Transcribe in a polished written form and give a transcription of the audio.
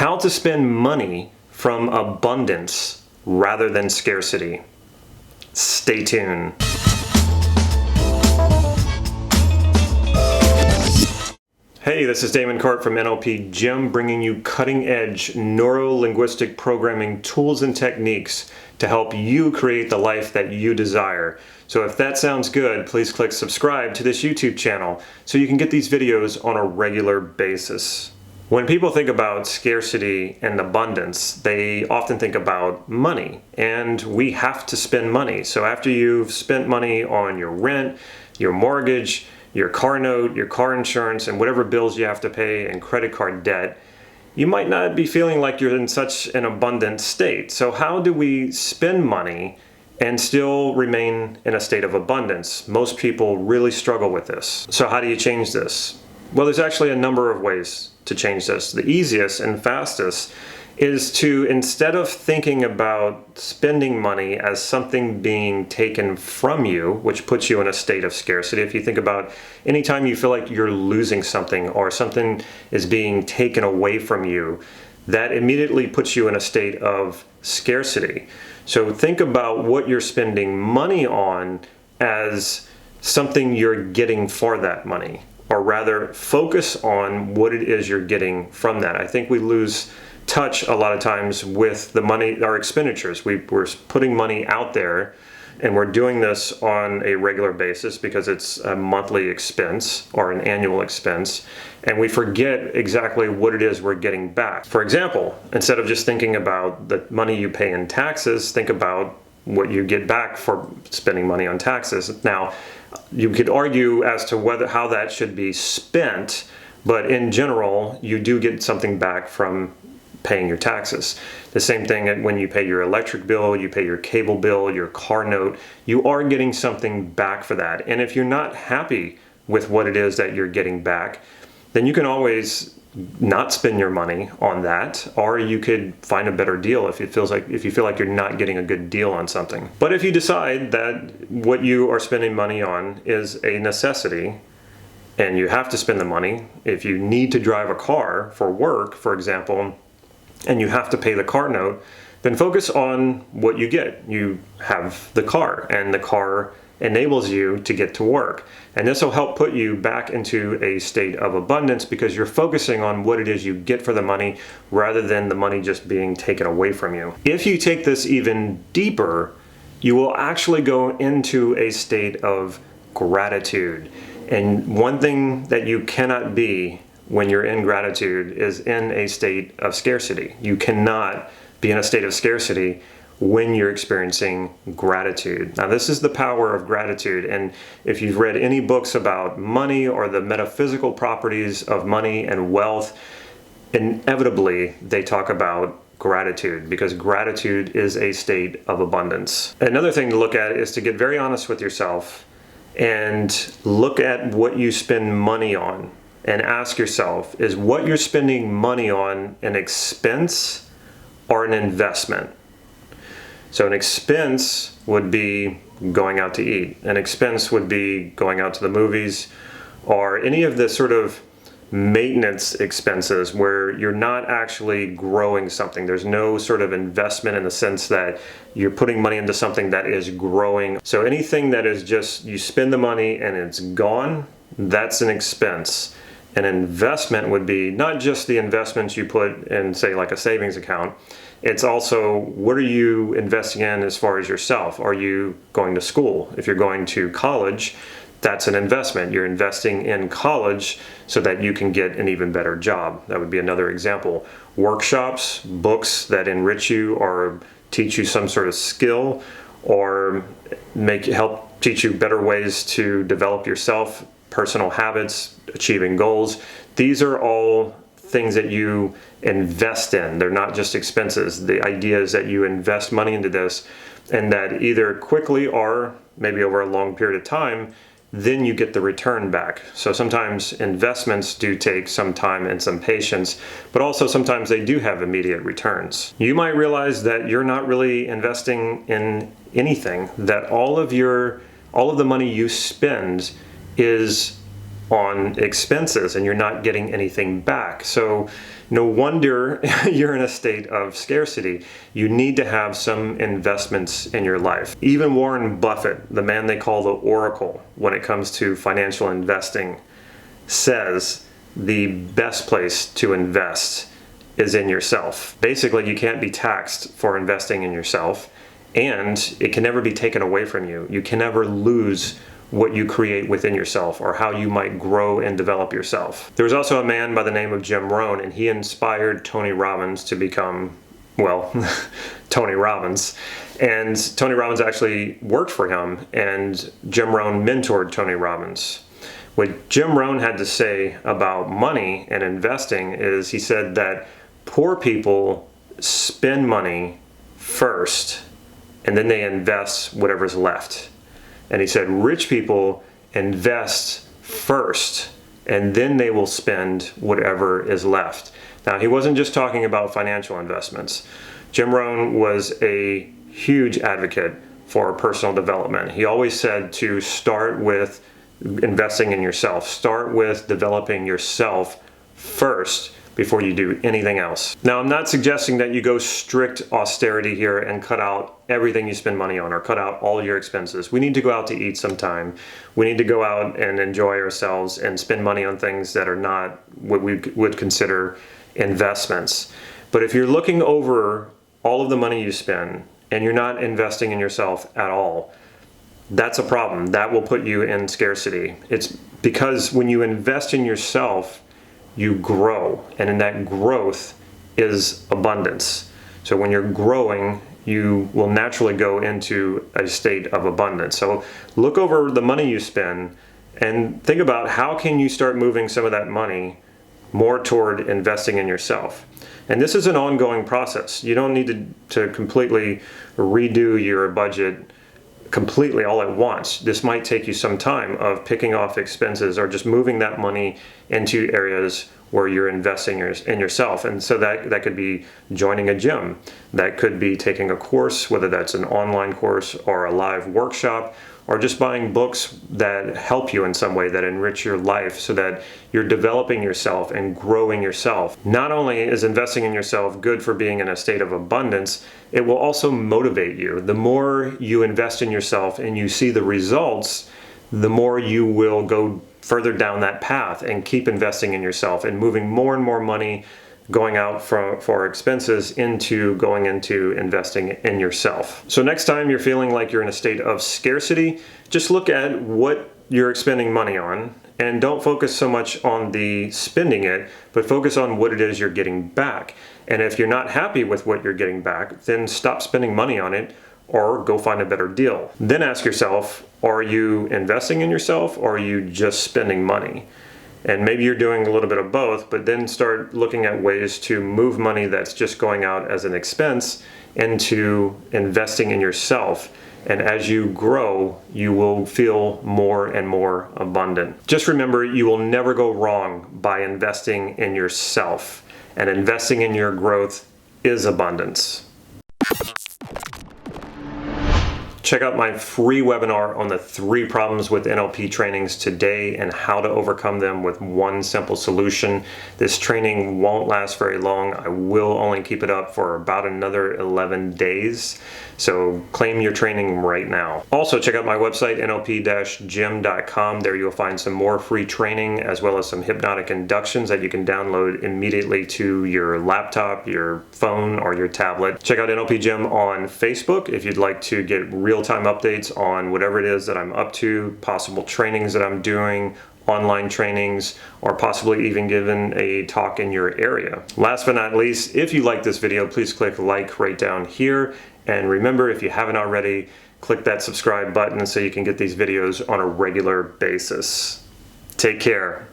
How to spend money from abundance rather than scarcity. Stay tuned. Hey, this is Damon Cart from NLP Gym, bringing you cutting-edge Neuro Linguistic Programming tools and techniques to help you create the life that you desire. So if that sounds good, please click subscribe to this YouTube channel so you can get these videos on a regular basis. When people think about scarcity and abundance, they often think about money, and we have to spend money. So after you've spent money on your rent, your mortgage, your car note, your car insurance, and whatever bills you have to pay, and credit card debt, you might not be feeling like you're in such an abundant state. So how do we spend money and still remain in a state of abundance? Most people really struggle with this. So how do you change this? Well, there's actually a number of ways to change this. The easiest and fastest is to, instead of thinking about spending money as something being taken from you, which puts you in a state of scarcity. If you think about anytime you feel like you're losing something or something is being taken away from you, that immediately puts you in a state of scarcity. So think about what you're spending money on as something you're getting for that money, or rather focus on what it is you're getting from that. I think we lose touch a lot of times with the money, our expenditures. We're putting money out there, and we're doing this on a regular basis because it's a monthly expense or an annual expense, and we forget exactly what it is we're getting back. For example, instead of just thinking about the money you pay in taxes, think about what you get back for spending money on taxes. Now, you could argue as to how that should be spent, but in general, you do get something back from paying your taxes. The same thing when you pay your electric bill, you pay your cable bill, your car note, you are getting something back for that. And if you're not happy with what it is that you're getting back, then you can always not spend your money on that, or you could find a better deal if you feel like you're not getting a good deal on something. But if you decide that what you are spending money on is a necessity, and you have to spend the money, if you need to drive a car for work, for example, and you have to pay the car note, then focus on what you get. You have the car, and the car enables you to get to work. And this will help put you back into a state of abundance because you're focusing on what it is you get for the money rather than the money just being taken away from you. If you take this even deeper, you will actually go into a state of gratitude. And one thing that you cannot be when you're in gratitude is in a state of scarcity. You cannot be in a state of scarcity when you're experiencing gratitude. Now, this is the power of gratitude, and if you've read any books about money or the metaphysical properties of money and wealth, inevitably they talk about gratitude, because gratitude is a state of abundance. Another thing to look at is to get very honest with yourself and look at what you spend money on and ask yourself, is what you're spending money on an expense or an investment? So an expense would be going out to eat. An expense would be going out to the movies, or any of the sort of maintenance expenses where you're not actually growing something. There's no sort of investment in the sense that you're putting money into something that is growing. So anything that is just you spend the money and it's gone, that's an expense. An investment would be not just the investments you put in, say, like a savings account. It's also, what are you investing in as far as yourself? Are you going to school? If you're going to college, that's an investment. You're investing in college so that you can get an even better job. That would be another example. Workshops, books that enrich you or teach you some sort of skill, or help teach you better ways to develop yourself, personal habits, achieving goals. These are all things that you invest in. They're not just expenses. The idea is that you invest money into this, and that either quickly or maybe over a long period of time, then you get the return back. So sometimes investments do take some time and some patience, but also sometimes they do have immediate returns. You might realize that you're not really investing in anything, that all of the money you spend is on expenses and you're not getting anything back. So No wonder you're in a state of scarcity. You need to have some investments in your life. Even Warren Buffett, the man they call the Oracle when it comes to financial investing, says the best place to invest is in yourself. Basically, you can't be taxed for investing in yourself, and it can never be taken away from you. You can never lose what you create within yourself or how you might grow and develop yourself. There was also a man by the name of Jim Rohn, and he inspired Tony Robbins to become, well, Tony Robbins. And Tony Robbins actually worked for him, and Jim Rohn mentored Tony Robbins. What Jim Rohn had to say about money and investing is he said that poor people spend money first and then they invest whatever's left. And he said rich people invest first and then they will spend whatever is left. Now, he wasn't just talking about financial investments. Jim Rohn was a huge advocate for personal development. He always said to start with investing in yourself. Start with developing yourself first before you do anything else. Now, I'm not suggesting that you go strict austerity here and cut out everything you spend money on or cut out all your expenses. We need to go out to eat sometime. We need to go out and enjoy ourselves and spend money on things that are not what we would consider investments. But if you're looking over all of the money you spend and you're not investing in yourself at all, that's a problem. That will put you in scarcity. It's because when you invest in yourself, you grow, and in that growth is abundance. So when you're growing, you will naturally go into a state of abundance. So look over the money you spend and think about how can you start moving some of that money more toward investing in yourself. And this is an ongoing process. You don't need to completely redo your budget completely all at once. This might take you some time of picking off expenses or just moving that money into areas where you're investing in yourself. And so that could be joining a gym. That could be taking a course, whether that's an online course or a live workshop, or just buying books that help you in some way, that enrich your life so that you're developing yourself and growing yourself. Not only is investing in yourself good for being in a state of abundance, it will also motivate you. The more you invest in yourself and you see the results, the more you will go further down that path and keep investing in yourself and moving more and more money going out for expenses into going into investing in yourself. So next time you're feeling like you're in a state of scarcity, just look at what you're expending money on and don't focus so much on the spending it, but focus on what it is you're getting back. And if you're not happy with what you're getting back, then stop spending money on it or go find a better deal. Then ask yourself, are you investing in yourself or are you just spending money? And maybe you're doing a little bit of both, but then start looking at ways to move money that's just going out as an expense into investing in yourself. And as you grow, you will feel more and more abundant. Just remember, you will never go wrong by investing in yourself. And investing in your growth is abundance. Check out my free webinar on the 3 problems with NLP trainings today and how to overcome them with one simple solution. This training won't last very long. I will only keep it up for about another 11 days. So claim your training right now. Also, check out my website, nlp-gym.com. There you'll find some more free training as well as some hypnotic inductions that you can download immediately to your laptop, your phone, or your tablet. Check out NLP Gym on Facebook if you'd like to get real-time updates on whatever it is that I'm up to, possible trainings that I'm doing, online trainings, or possibly even giving a talk in your area. Last but not least, if you like this video, please click like right down here. And remember, if you haven't already, click that subscribe button so you can get these videos on a regular basis. Take care.